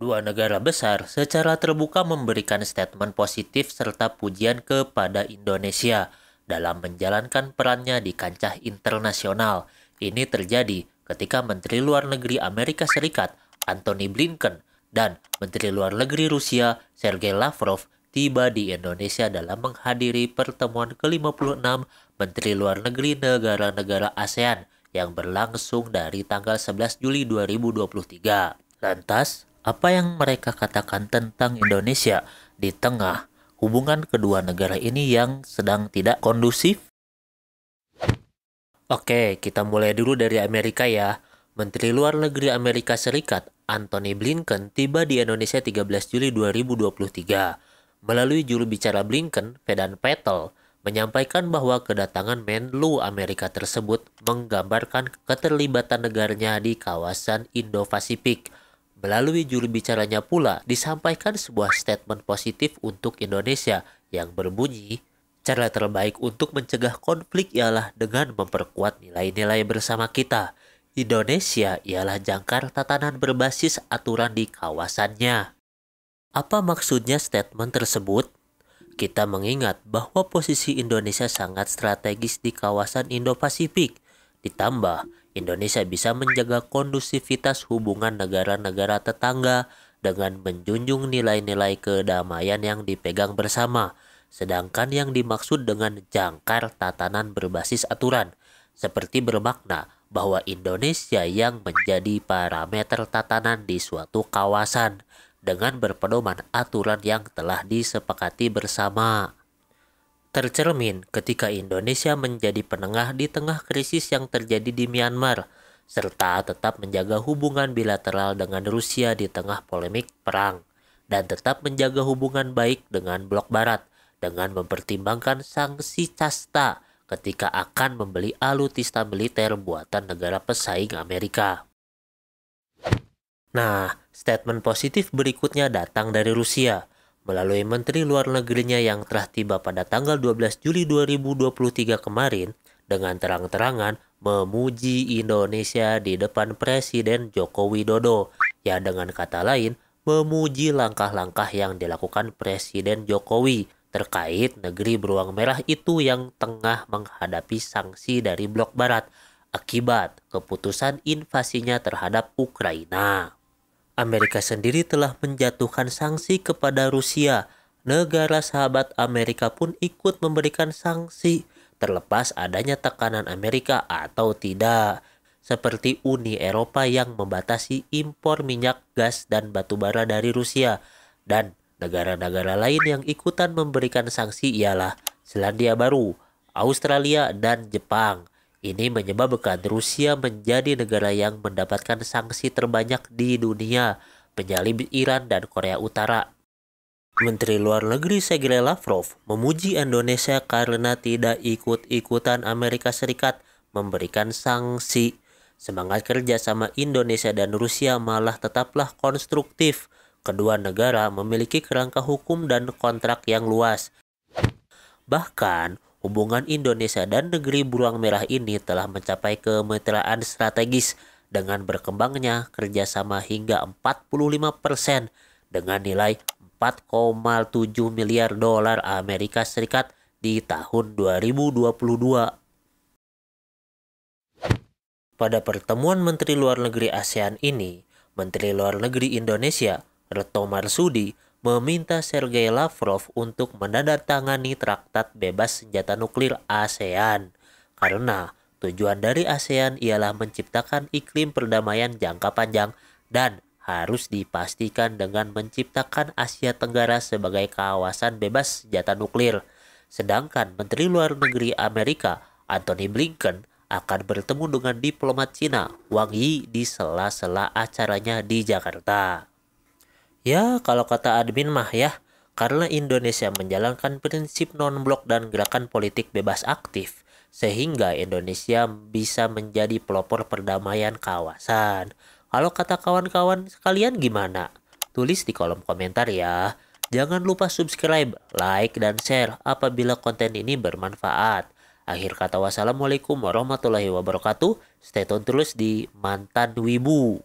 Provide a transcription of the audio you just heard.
Dua negara besar secara terbuka memberikan statement positif serta pujian kepada Indonesia dalam menjalankan perannya di kancah internasional. Ini terjadi ketika Menteri Luar Negeri Amerika Serikat Antony Blinken dan Menteri Luar Negeri Rusia Sergei Lavrov tiba di Indonesia dalam menghadiri pertemuan ke-56 Menteri Luar Negeri negara-negara ASEAN yang berlangsung dari tanggal 11 Juli 2023. Lantas, apa yang mereka katakan tentang Indonesia di tengah hubungan kedua negara ini yang sedang tidak kondusif? Oke, kita mulai dulu dari Amerika ya. Menteri Luar Negeri Amerika Serikat Antony Blinken tiba di Indonesia 13 Juli 2023. Melalui juru bicara Blinken, Vedant Patel, menyampaikan bahwa kedatangan Menlu Amerika tersebut menggambarkan keterlibatan negaranya di kawasan Indo-Pasifik. Melalui juru bicaranya pula disampaikan sebuah statement positif untuk Indonesia yang berbunyi, cara terbaik untuk mencegah konflik ialah dengan memperkuat nilai-nilai bersama kita. Indonesia ialah jangkar tatanan berbasis aturan di kawasannya. Apa maksudnya statement tersebut? Kita mengingat bahwa posisi Indonesia sangat strategis di kawasan Indo-Pasifik. Ditambah, Indonesia bisa menjaga kondusivitas hubungan negara-negara tetangga dengan menjunjung nilai-nilai kedamaian yang dipegang bersama. Sedangkan yang dimaksud dengan jangkar tatanan berbasis aturan, seperti bermakna bahwa Indonesia yang menjadi parameter tatanan di suatu kawasan dengan berpedoman aturan yang telah disepakati bersama. Tercermin ketika Indonesia menjadi penengah di tengah krisis yang terjadi di Myanmar, serta tetap menjaga hubungan bilateral dengan Rusia di tengah polemik perang, dan tetap menjaga hubungan baik dengan Blok Barat dengan mempertimbangkan sanksi casta ketika akan membeli alutsista militer buatan negara pesaing Amerika. Nah, statement positif berikutnya datang dari Rusia. Melalui Menteri Luar Negerinya yang telah tiba pada tanggal 12 Juli 2023 kemarin, dengan terang-terangan memuji Indonesia di depan Presiden Joko Widodo, ya dengan kata lain, memuji langkah-langkah yang dilakukan Presiden Jokowi terkait negeri beruang merah itu yang tengah menghadapi sanksi dari Blok Barat akibat keputusan invasinya terhadap Ukraina. Amerika sendiri telah menjatuhkan sanksi kepada Rusia. Negara sahabat Amerika pun ikut memberikan sanksi, terlepas adanya tekanan Amerika atau tidak. Seperti Uni Eropa yang membatasi impor minyak, gas, dan batu bara dari Rusia. Dan negara-negara lain yang ikutan memberikan sanksi ialah Selandia Baru, Australia, dan Jepang. Ini menyebabkan Rusia menjadi negara yang mendapatkan sanksi terbanyak di dunia, menyalip Iran dan Korea Utara. Menteri Luar Negeri Sergei Lavrov memuji Indonesia karena tidak ikut-ikutan Amerika Serikat memberikan sanksi. Semangat kerjasama Indonesia dan Rusia malah tetaplah konstruktif. Kedua negara memiliki kerangka hukum dan kontrak yang luas. Bahkan, hubungan Indonesia dan negeri beruang merah ini telah mencapai kemitraan strategis dengan berkembangnya kerjasama hingga 45% dengan nilai 4,7 miliar dolar Amerika Serikat di tahun 2022. Pada pertemuan Menteri Luar Negeri ASEAN ini, Menteri Luar Negeri Indonesia, Retno Marsudi, meminta Sergei Lavrov untuk menandatangani traktat bebas senjata nuklir ASEAN. Karena tujuan dari ASEAN ialah menciptakan iklim perdamaian jangka panjang dan harus dipastikan dengan menciptakan Asia Tenggara sebagai kawasan bebas senjata nuklir. Sedangkan Menteri Luar Negeri Amerika, Antony Blinken, akan bertemu dengan diplomat Cina, Wang Yi, di sela-sela acaranya di Jakarta. Ya, kalau kata admin mah ya, karena Indonesia menjalankan prinsip non-blok dan gerakan politik bebas aktif, sehingga Indonesia bisa menjadi pelopor perdamaian kawasan. Kalau kata kawan-kawan sekalian gimana? Tulis di kolom komentar ya. Jangan lupa subscribe, like, dan share apabila konten ini bermanfaat. Akhir kata wassalamualaikum warahmatullahi wabarakatuh. Stay tune terus di Mantan Wibu.